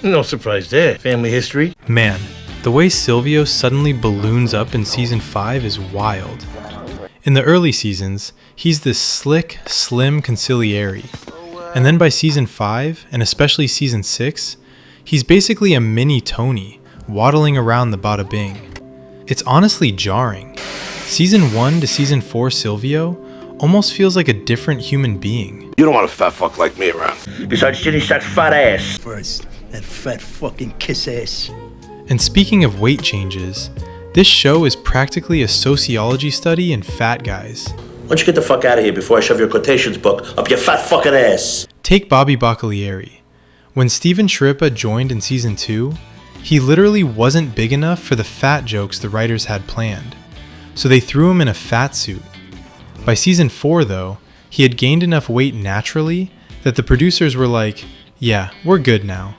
No surprise there. Family history. Man, the way Silvio suddenly balloons up in season 5 is wild. In the early seasons, he's this slick, slim consigliere. And then by season 5, and especially season 6, he's basically a mini Tony, waddling around the bada bing. It's honestly jarring. Season 1 to season 4 Silvio almost feels like a different human being. You don't want a fat fuck like me around. Besides, Ginny's that fat ass. First, that fat fucking kiss ass. And speaking of weight changes, this show is practically a sociology study in fat guys. Why don't you get the fuck out of here before I shove your quotations book up your fat fucking ass? Take Bobby Baccalieri. When Steven Sciarippa joined in season 2, he literally wasn't big enough for the fat jokes the writers had planned, so they threw him in a fat suit. By season 4 though, he had gained enough weight naturally that the producers were like, yeah, we're good now.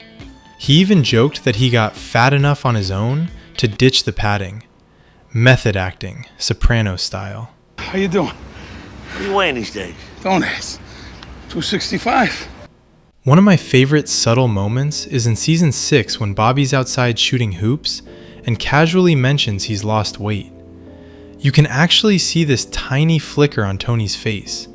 He even joked that he got fat enough on his own to ditch the padding. Method acting, Soprano style. How you doing? What are you weighing these days? Don't ask. 265. One of my favorite subtle moments is in season 6 when Bobby's outside shooting hoops and casually mentions he's lost weight. You can actually see this tiny flicker on Tony's face.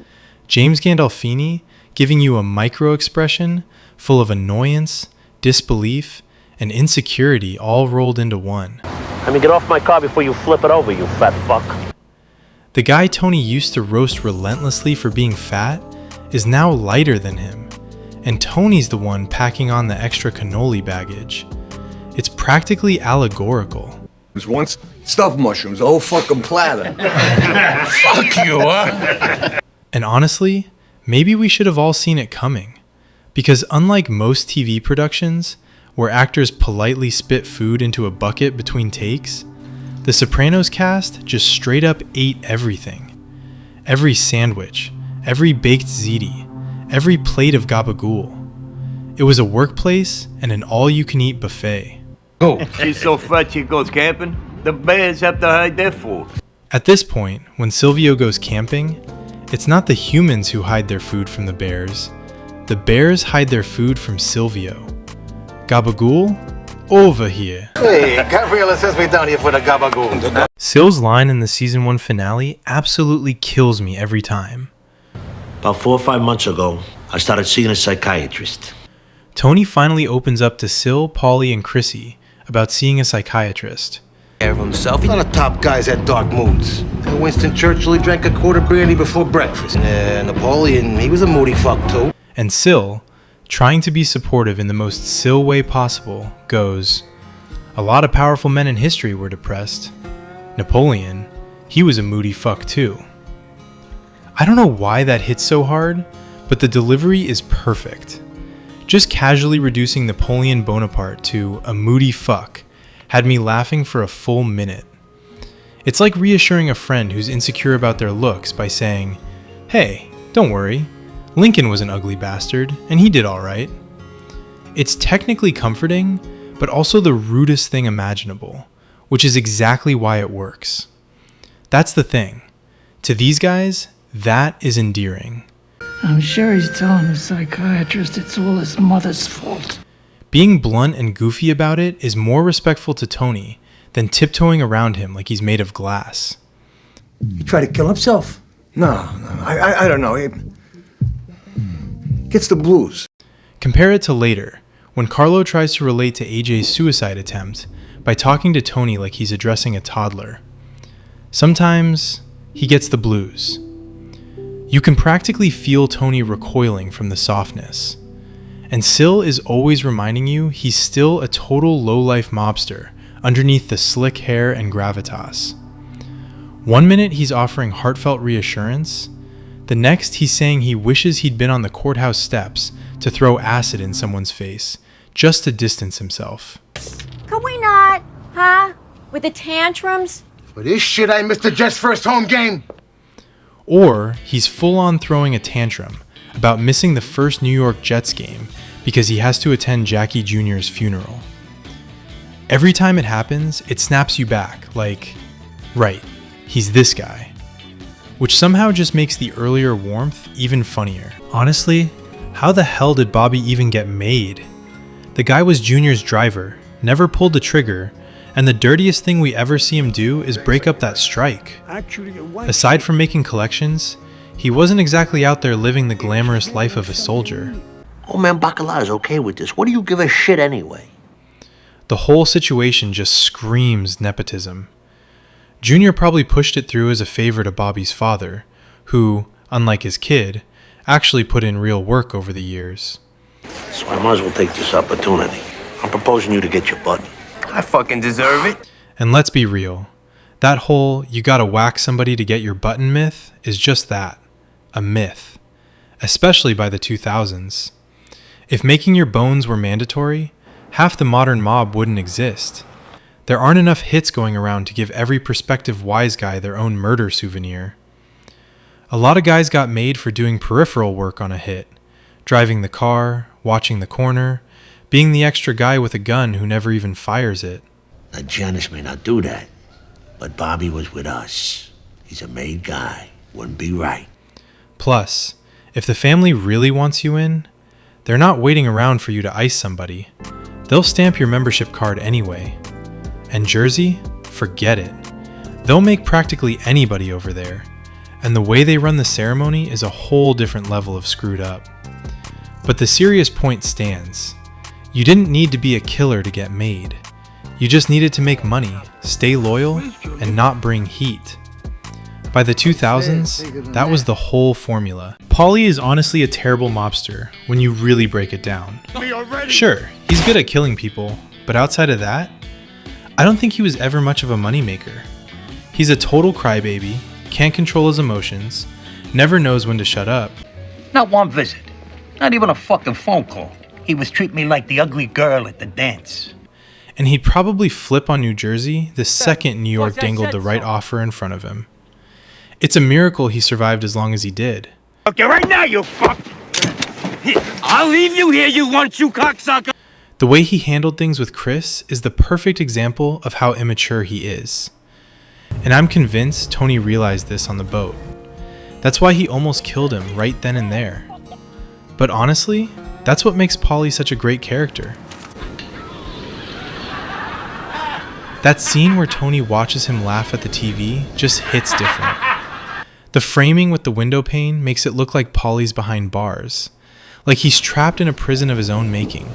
James Gandolfini giving you a micro expression full of annoyance, disbelief, and insecurity all rolled into one. I mean, get off my car before you flip it over, you fat fuck. The guy Tony used to roast relentlessly for being fat is now lighter than him, and Tony's the one packing on the extra cannoli baggage. It's practically allegorical. It was once stuffed mushrooms, a whole fucking platter. Fuck you, huh? And honestly, maybe we should have all seen it coming. Because unlike most TV productions, where actors politely spit food into a bucket between takes, the Sopranos cast just straight up ate everything. Every sandwich, every baked ziti, every plate of gabagool. It was a workplace and an all-you-can-eat buffet. Oh, She's so fat she goes camping. The bears have to hide their food. At this point, when Silvio goes camping, it's not the humans who hide their food from the bears. The bears hide their food from Silvio. Gabagool? Over here. hey, Gabriela says we're down here for the gabagool. Sil's line in the season 1 finale absolutely kills me every time. About 4 or 5 months ago, I started seeing a psychiatrist. Tony finally opens up to Sil, Paulie, and Chrissy about seeing a psychiatrist. A lot of top guys had dark moods. Winston Churchill, he drank a quart of brandy before breakfast. Napoleon, he was a moody fuck too. And Sil, trying to be supportive in the most Sil way possible, goes, "A lot of powerful men in history were depressed. Napoleon, he was a moody fuck too." I don't know why that hits so hard, but the delivery is perfect. Just casually reducing Napoleon Bonaparte to a moody fuck had me laughing for a full minute. It's like reassuring a friend who's insecure about their looks by saying, "Hey, don't worry, Lincoln was an ugly bastard, and he did alright." It's technically comforting, but also the rudest thing imaginable, which is exactly why it works. That's the thing. To these guys, that is endearing. I'm sure he's telling the psychiatrist it's all his mother's fault. Being blunt and goofy about it is more respectful to Tony than tiptoeing around him like he's made of glass. He tried to kill himself. No, I don't know. He gets the blues. Compare it to later, when Carlo tries to relate to AJ's suicide attempt by talking to Tony like he's addressing a toddler. Sometimes he gets the blues. You can practically feel Tony recoiling from the softness. And Sil is always reminding you he's still a total low-life mobster underneath the slick hair and gravitas. One minute he's offering heartfelt reassurance, the next he's saying he wishes he'd been on the courthouse steps to throw acid in someone's face, just to distance himself. Could we not, huh? With the tantrums? For this shit, I missed the Jets' first home game. Or he's full-on throwing a tantrum about missing the first New York Jets game because he has to attend Jackie Jr.'s funeral. Every time it happens, it snaps you back, like, right, he's this guy. Which somehow just makes the earlier warmth even funnier. Honestly, how the hell did Bobby even get made? The guy was Junior's driver, never pulled the trigger, and the dirtiest thing we ever see him do is break up that strike. Aside from making collections, he wasn't exactly out there living the glamorous life of a soldier. Oh man, Bacala's okay with this. What do you give a shit anyway? The whole situation just screams nepotism. Junior probably pushed it through as a favor to Bobby's father, who, unlike his kid, actually put in real work over the years. So I might as well take this opportunity. I'm proposing you to get your button. I fucking deserve it. And let's be real, that whole you gotta whack somebody to get your button myth is just that, a myth, especially by the 2000s. If making your bones were mandatory, half the modern mob wouldn't exist. There aren't enough hits going around to give every prospective wise guy their own murder souvenir. A lot of guys got made for doing peripheral work on a hit, driving the car, watching the corner, being the extra guy with a gun who never even fires it. Now, Janice may not do that, but Bobby was with us. He's a made guy. Wouldn't be right. Plus, if the family really wants you in, they're not waiting around for you to ice somebody. They'll stamp your membership card anyway. And Jersey? Forget it. They'll make practically anybody over there. And the way they run the ceremony is a whole different level of screwed up. But the serious point stands. You didn't need to be a killer to get made. You just needed to make money, stay loyal, and not bring heat. By the 2000s, that was the whole formula. Paulie is honestly a terrible mobster when you really break it down. Sure, he's good at killing people, but outside of that, I don't think he was ever much of a moneymaker. He's a total crybaby, can't control his emotions, never knows when to shut up. Not one visit. Not even a fucking phone call. He was treating me like the ugly girl at the dance. And he'd probably flip on New Jersey the second New York dangled the right offer in front of him. It's a miracle he survived as long as he did. Okay, right now, you fuck! I'll leave you here, you cocksucker! The way he handled things with Chris is the perfect example of how immature he is. And I'm convinced Tony realized this on the boat. That's why he almost killed him right then and there. But honestly, that's what makes Paulie such a great character. That scene where Tony watches him laugh at the TV just hits different. The framing with the window pane makes it look like Paulie's behind bars, like he's trapped in a prison of his own making.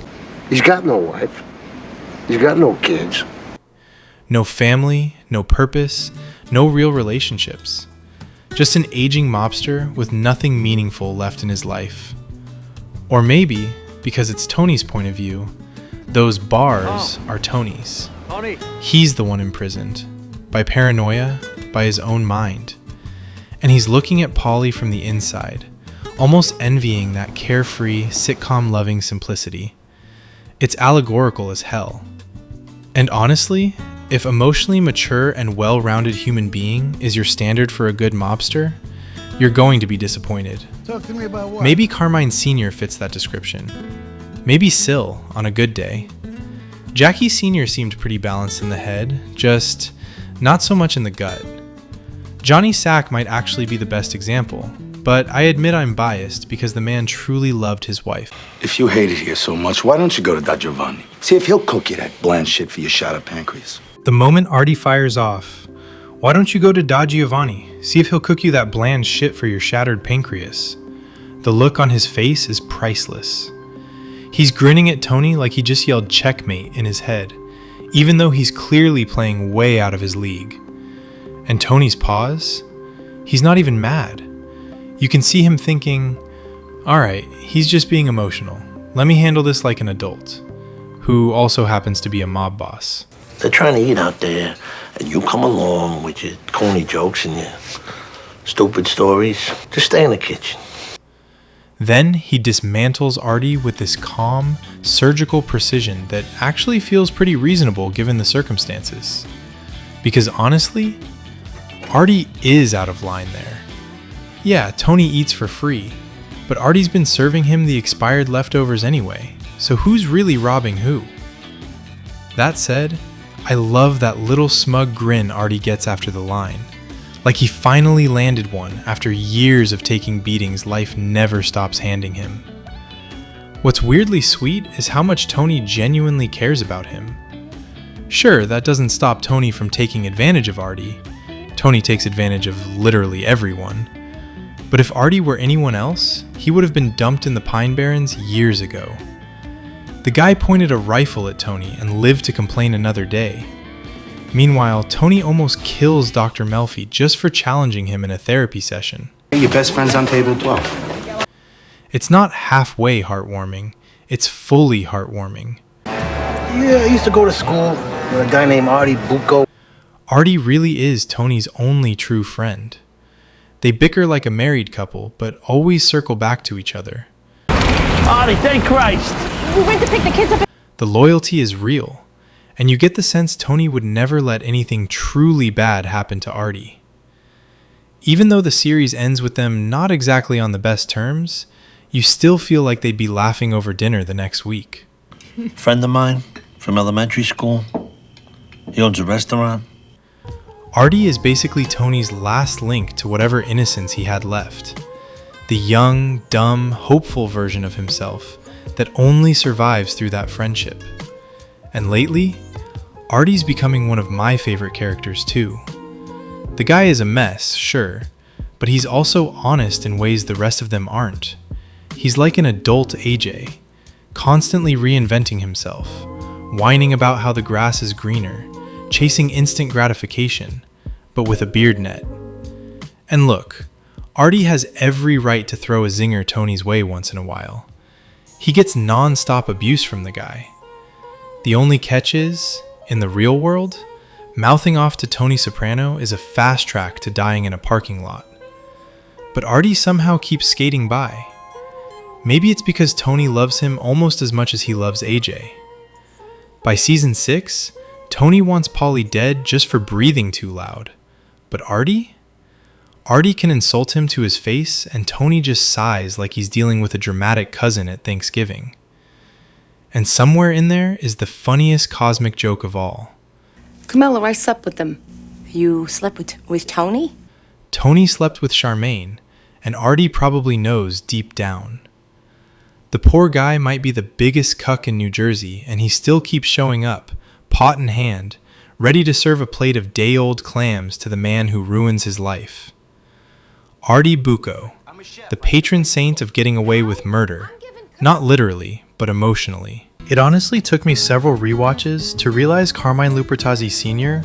He's got no wife. He's got no kids. No family, no purpose, no real relationships. Just an aging mobster with nothing meaningful left in his life. Or maybe, because it's Tony's point of view, those bars are Tony's. He's the one imprisoned, by paranoia, by his own mind. And he's looking at Paulie from the inside, almost envying that carefree, sitcom-loving simplicity. It's allegorical as hell. And honestly, if emotionally mature and well-rounded human being is your standard for a good mobster, you're going to be disappointed. Talk to me about what? Maybe Carmine Sr. fits that description. Maybe Sil on a good day. Jackie Sr. seemed pretty balanced in the head, just not so much in the gut. Johnny Sack might actually be the best example, but I admit I'm biased because the man truly loved his wife. If you hate it here so much, why don't you go to Da Giovanni? See if he'll cook you that bland shit for your shattered pancreas. The moment Arty fires off, why don't you go to Da Giovanni? See if he'll cook you that bland shit for your shattered pancreas. The look on his face is priceless. He's grinning at Tony like he just yelled checkmate in his head, even though he's clearly playing way out of his league. And Tony's pause? He's not even mad. You can see him thinking, alright, he's just being emotional. Let me handle this like an adult, who also happens to be a mob boss. They're trying to eat out there, and you come along with your corny jokes and your stupid stories. Just stay in the kitchen. Then he dismantles Arty with this calm, surgical precision that actually feels pretty reasonable given the circumstances. Because honestly, Arty is out of line there. Yeah, Tony eats for free, but Arty's been serving him the expired leftovers anyway, so who's really robbing who? That said, I love that little smug grin Arty gets after the line. Like he finally landed one after years of taking beatings life never stops handing him. What's weirdly sweet is how much Tony genuinely cares about him. Sure, that doesn't stop Tony from taking advantage of Arty. Tony takes advantage of literally everyone. But if Arty were anyone else, he would have been dumped in the Pine Barrens years ago. The guy pointed a rifle at Tony and lived to complain another day. Meanwhile, Tony almost kills Dr. Melfi just for challenging him in a therapy session. Your best friend's on table 12. It's not halfway heartwarming, it's fully heartwarming. Yeah, I used to go to school with a guy named Arty Buco. Arty really is Tony's only true friend. They bicker like a married couple, but always circle back to each other. Arty, thank Christ. We went to pick the kids up. The loyalty is real, and you get the sense Tony would never let anything truly bad happen to Arty. Even though the series ends with them not exactly on the best terms, you still feel like they'd be laughing over dinner the next week. Friend of mine from elementary school. He owns a restaurant. Arty is basically Tony's last link to whatever innocence he had left. The young, dumb, hopeful version of himself that only survives through that friendship. And lately, Arty's becoming one of my favorite characters too. The guy is a mess, sure, but he's also honest in ways the rest of them aren't. He's like an adult AJ, constantly reinventing himself, whining about how the grass is greener, chasing instant gratification, but with a beard net. And look, Arty has every right to throw a zinger Tony's way once in a while. He gets non-stop abuse from the guy. The only catch is, in the real world, mouthing off to Tony Soprano is a fast track to dying in a parking lot. But Arty somehow keeps skating by. Maybe it's because Tony loves him almost as much as he loves AJ. By season 6, Tony wants Paulie dead just for breathing too loud. But Arty? Arty can insult him to his face and Tony just sighs like he's dealing with a dramatic cousin at Thanksgiving. And somewhere in there is the funniest cosmic joke of all. Camilla, I slept with them. You slept with Tony? Tony slept with Charmaine, and Arty probably knows deep down. The poor guy might be the biggest cuck in New Jersey, and he still keeps showing up, pot in hand, ready to serve a plate of day-old clams to the man who ruins his life. Arty Buco, the patron saint of getting away with murder, not literally, but emotionally. It honestly took me several rewatches to realize Carmine Lupertazzi Sr.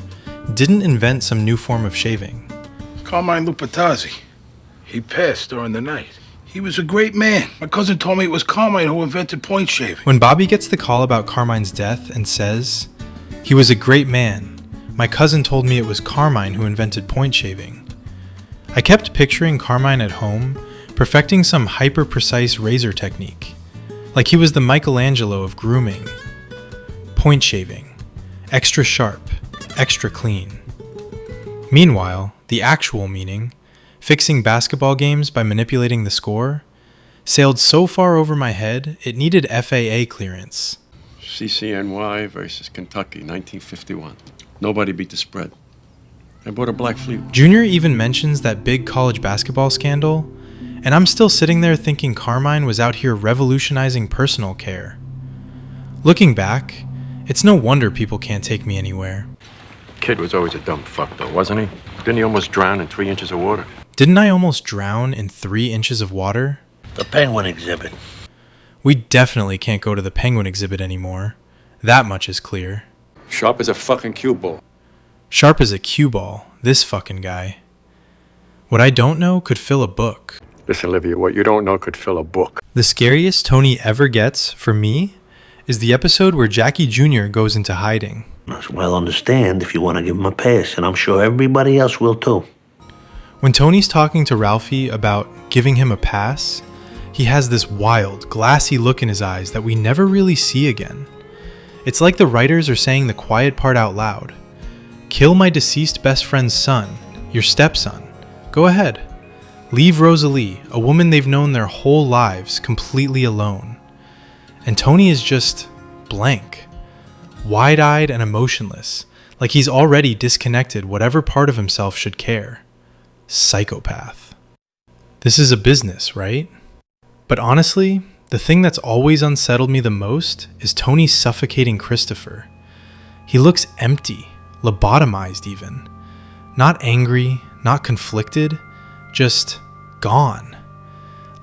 didn't invent some new form of shaving. Carmine Lupertazzi. He passed during the night. He was a great man. My cousin told me it was Carmine who invented point shaving. When Bobby gets the call about Carmine's death and says, "He was a great man. My cousin told me it was Carmine who invented point shaving," I kept picturing Carmine at home, perfecting some hyper-precise razor technique. Like he was the Michelangelo of grooming. Point shaving. Extra sharp. Extra clean. Meanwhile, the actual meaning, fixing basketball games by manipulating the score, sailed so far over my head it needed FAA clearance. CCNY versus Kentucky, 1951. Nobody beat the spread. I bought a black fleet. Junior even mentions that big college basketball scandal, and I'm still sitting there thinking Carmine was out here revolutionizing personal care. Looking back, it's no wonder people can't take me anywhere. Kid was always a dumb fuck though, wasn't he? Didn't he almost drown in 3 inches of water? Didn't I almost drown in 3 inches of water? The penguin exhibit. We definitely can't go to the penguin exhibit anymore. That much is clear. Sharp as a fucking cue ball. Sharp as a cue ball, this fucking guy. What I don't know could fill a book. Listen, Olivia, what you don't know could fill a book. The scariest Tony ever gets, for me, is the episode where Jackie Jr. goes into hiding. Well, understand if you want to give him a pass, and I'm sure everybody else will too. When Tony's talking to Ralphie about giving him a pass, he has this wild, glassy look in his eyes that we never really see again. It's like the writers are saying the quiet part out loud. Kill my deceased best friend's son, your stepson. Go ahead. Leave Rosalie, a woman they've known their whole lives, completely alone. And Tony is just blank. Wide-eyed and emotionless, like he's already disconnected whatever part of himself should care. Psychopath. This is a business, right? But honestly, the thing that's always unsettled me the most is Tony suffocating Christopher. He looks empty, lobotomized even. Not angry, not conflicted, just gone.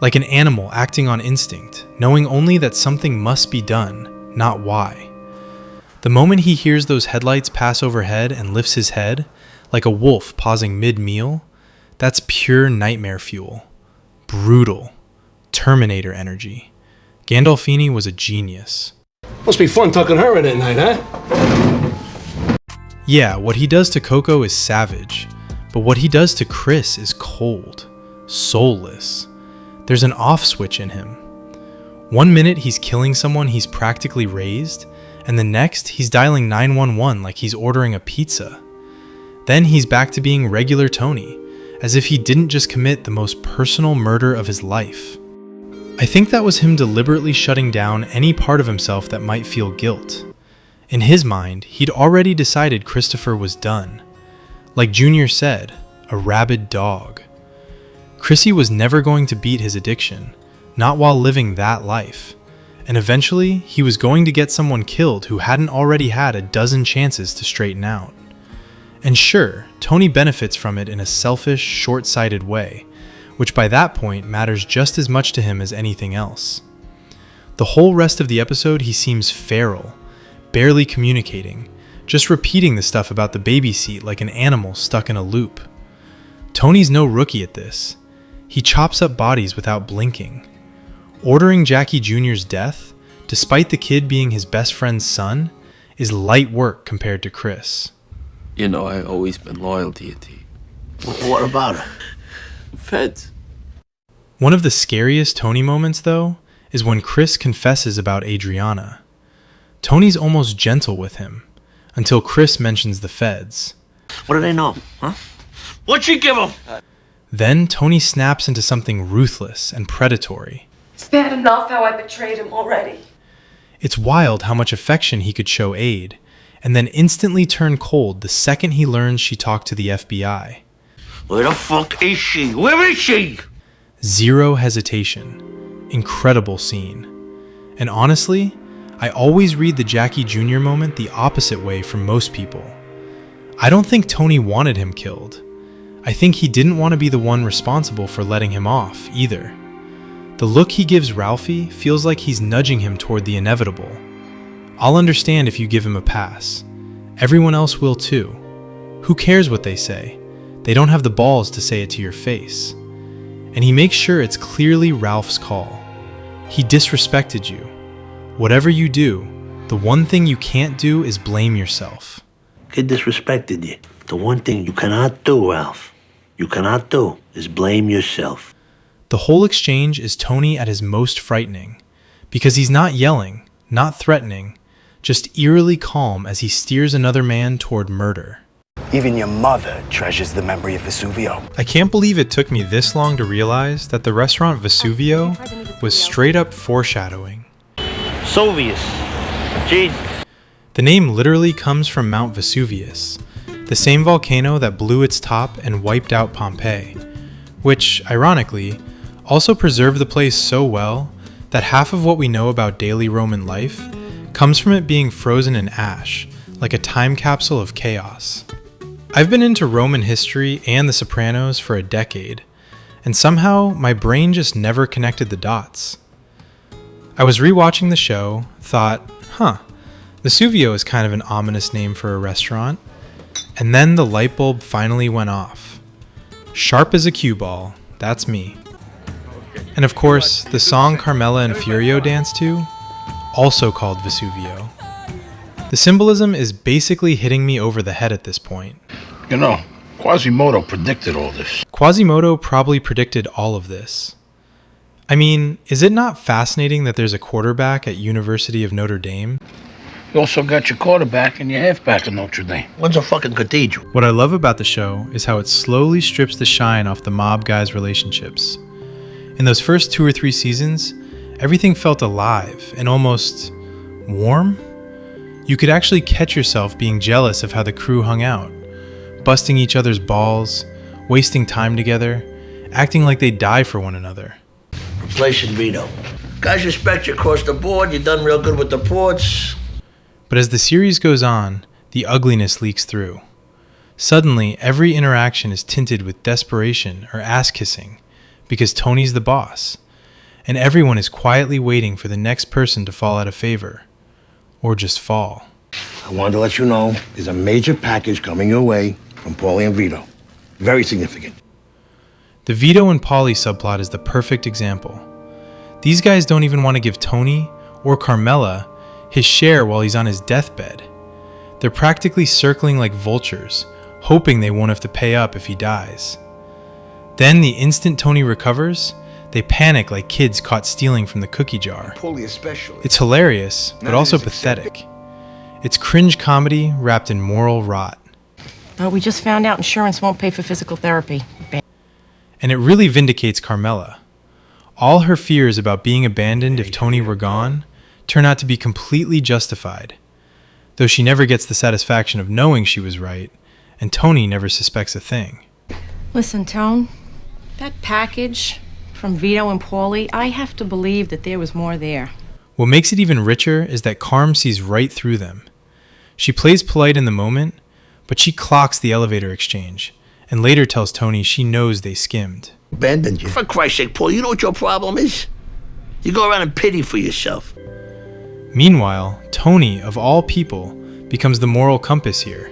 Like an animal acting on instinct, knowing only that something must be done, not why. The moment he hears those headlights pass overhead and lifts his head, like a wolf pausing mid-meal, that's pure nightmare fuel. Brutal. Terminator energy. Gandolfini was a genius. Must be fun tucking her in at night, huh? Yeah, what he does to Coco is savage, but what he does to Chris is cold, soulless. There's an off switch in him. One minute he's killing someone he's practically raised, and the next he's dialing 911 like he's ordering a pizza. Then he's back to being regular Tony, as if he didn't just commit the most personal murder of his life. I think that was him deliberately shutting down any part of himself that might feel guilt. In his mind, he'd already decided Christopher was done. Like Junior said, a rabid dog. Chrissy was never going to beat his addiction, not while living that life. And eventually, he was going to get someone killed who hadn't already had a dozen chances to straighten out. And sure, Tony benefits from it in a selfish, short-sighted way, which by that point matters just as much to him as anything else. The whole rest of the episode he seems feral, barely communicating, just repeating the stuff about the baby seat like an animal stuck in a loop. Tony's no rookie at this. He chops up bodies without blinking. Ordering Jackie Jr.'s death, despite the kid being his best friend's son, is light work compared to Chris. You know, I've always been loyal to you, T. What about her? Feds. One of the scariest Tony moments, though, is when Chris confesses about Adriana. Tony's almost gentle with him, until Chris mentions the feds. What do they know, huh? What'd she give him? Then Tony snaps into something ruthless and predatory. It's bad enough how I betrayed him already. It's wild how much affection he could show Aid, and then instantly turn cold the second he learns she talked to the FBI. Where the fuck is she? Where is she? Zero hesitation. Incredible scene. And honestly, I always read the Jackie Jr. moment the opposite way from most people. I don't think Tony wanted him killed. I think he didn't want to be the one responsible for letting him off, either. The look he gives Ralphie feels like he's nudging him toward the inevitable. I'll understand if you give him a pass. Everyone else will too. Who cares what they say? They don't have the balls to say it to your face. And he makes sure it's clearly Ralph's call. He disrespected you. Whatever you do, the one thing you can't do is blame yourself. Kid disrespected you. The one thing you cannot do, Ralph, you cannot do is blame yourself. The whole exchange is Tony at his most frightening, because he's not yelling, not threatening, just eerily calm as he steers another man toward murder. Even your mother treasures the memory of Vesuvio. I can't believe it took me this long to realize that the restaurant Vesuvio was straight up foreshadowing. Sovius. Gee. The name literally comes from Mount Vesuvius, the same volcano that blew its top and wiped out Pompeii, which, ironically, also preserved the place so well that half of what we know about daily Roman life comes from it being frozen in ash, like a time capsule of chaos. I've been into Roman history and the Sopranos for a decade, and somehow my brain just never connected the dots. I was rewatching the show, thought, Vesuvio is kind of an ominous name for a restaurant, and then the light bulb finally went off. Sharp as a cue ball, that's me. And of course, the song Carmela and Furio dance to, also called Vesuvio. The symbolism is basically hitting me over the head at this point. You know, Quasimodo predicted all this. Quasimodo probably predicted all of this. I mean, is it not fascinating that there's a quarterback at University of Notre Dame? You also got your quarterback and your halfback at Notre Dame. When's a fucking cathedral? What I love about the show is how it slowly strips the shine off the mob guys' relationships. In those first 2 or 3 seasons, everything felt alive and almost warm. You could actually catch yourself being jealous of how the crew hung out, busting each other's balls, wasting time together, acting like they'd die for one another. Replacing Vito. Guys respect you across the board. You've done real good with the ports. But as the series goes on, the ugliness leaks through. Suddenly, every interaction is tinted with desperation or ass-kissing because Tony's the boss, and everyone is quietly waiting for the next person to fall out of favor, or just fall. I wanted to let you know there's a major package coming your way from Paulie and Vito. Very significant. The Vito and Paulie subplot is the perfect example. These guys don't even want to give Tony or Carmela his share while he's on his deathbed. They're practically circling like vultures, hoping they won't have to pay up if he dies. Then the instant Tony recovers, they panic like kids caught stealing from the cookie jar. Paulie especially. It's hilarious, but also pathetic. It's cringe comedy wrapped in moral rot. Oh, we just found out insurance won't pay for physical therapy. And it really vindicates Carmela. All her fears about being abandoned if Tony were gone turn out to be completely justified, though she never gets the satisfaction of knowing she was right, and Tony never suspects a thing. Listen, Tone, that package from Vito and Paulie, I have to believe that there was more there. What makes it even richer is that Carm sees right through them. She plays polite in the moment, but she clocks the elevator exchange, and later tells Tony she knows they skimmed. Abandoned you. For Christ's sake, Paul, you know what your problem is? You go around and pity for yourself. Meanwhile, Tony, of all people, becomes the moral compass here.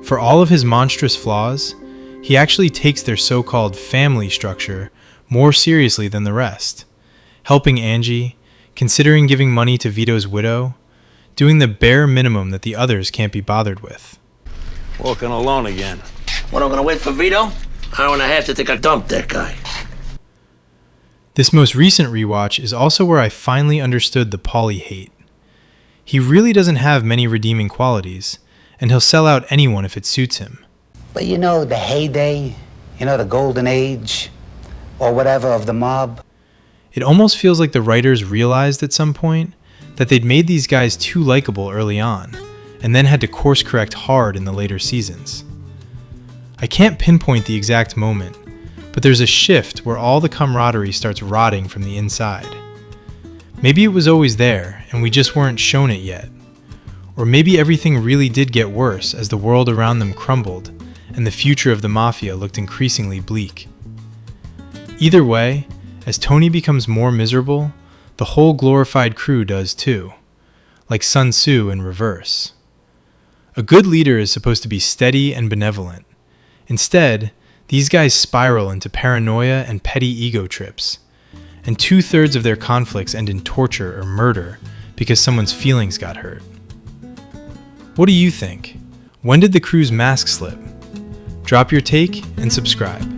For all of his monstrous flaws, he actually takes their so-called family structure more seriously than the rest, helping Angie, considering giving money to Vito's widow, doing the bare minimum that the others can't be bothered with. Walking alone again. What, I'm gonna wait for Vito? Hour and a half to think I dumped that guy. This most recent rewatch is also where I finally understood the Paulie hate. He really doesn't have many redeeming qualities, and he'll sell out anyone if it suits him. But you know, the heyday, the golden age, or whatever of the mob. It almost feels like the writers realized at some point that they'd made these guys too likable early on, and then had to course correct hard in the later seasons. I can't pinpoint the exact moment, but there's a shift where all the camaraderie starts rotting from the inside. Maybe it was always there, and we just weren't shown it yet. Or maybe everything really did get worse as the world around them crumbled, and the future of the Mafia looked increasingly bleak. Either way, as Tony becomes more miserable, the whole glorified crew does too, like Sun Tzu in reverse. A good leader is supposed to be steady and benevolent. Instead, these guys spiral into paranoia and petty ego trips, and 2/3 of their conflicts end in torture or murder because someone's feelings got hurt. What do you think? When did the crew's mask slip? Drop your take and subscribe.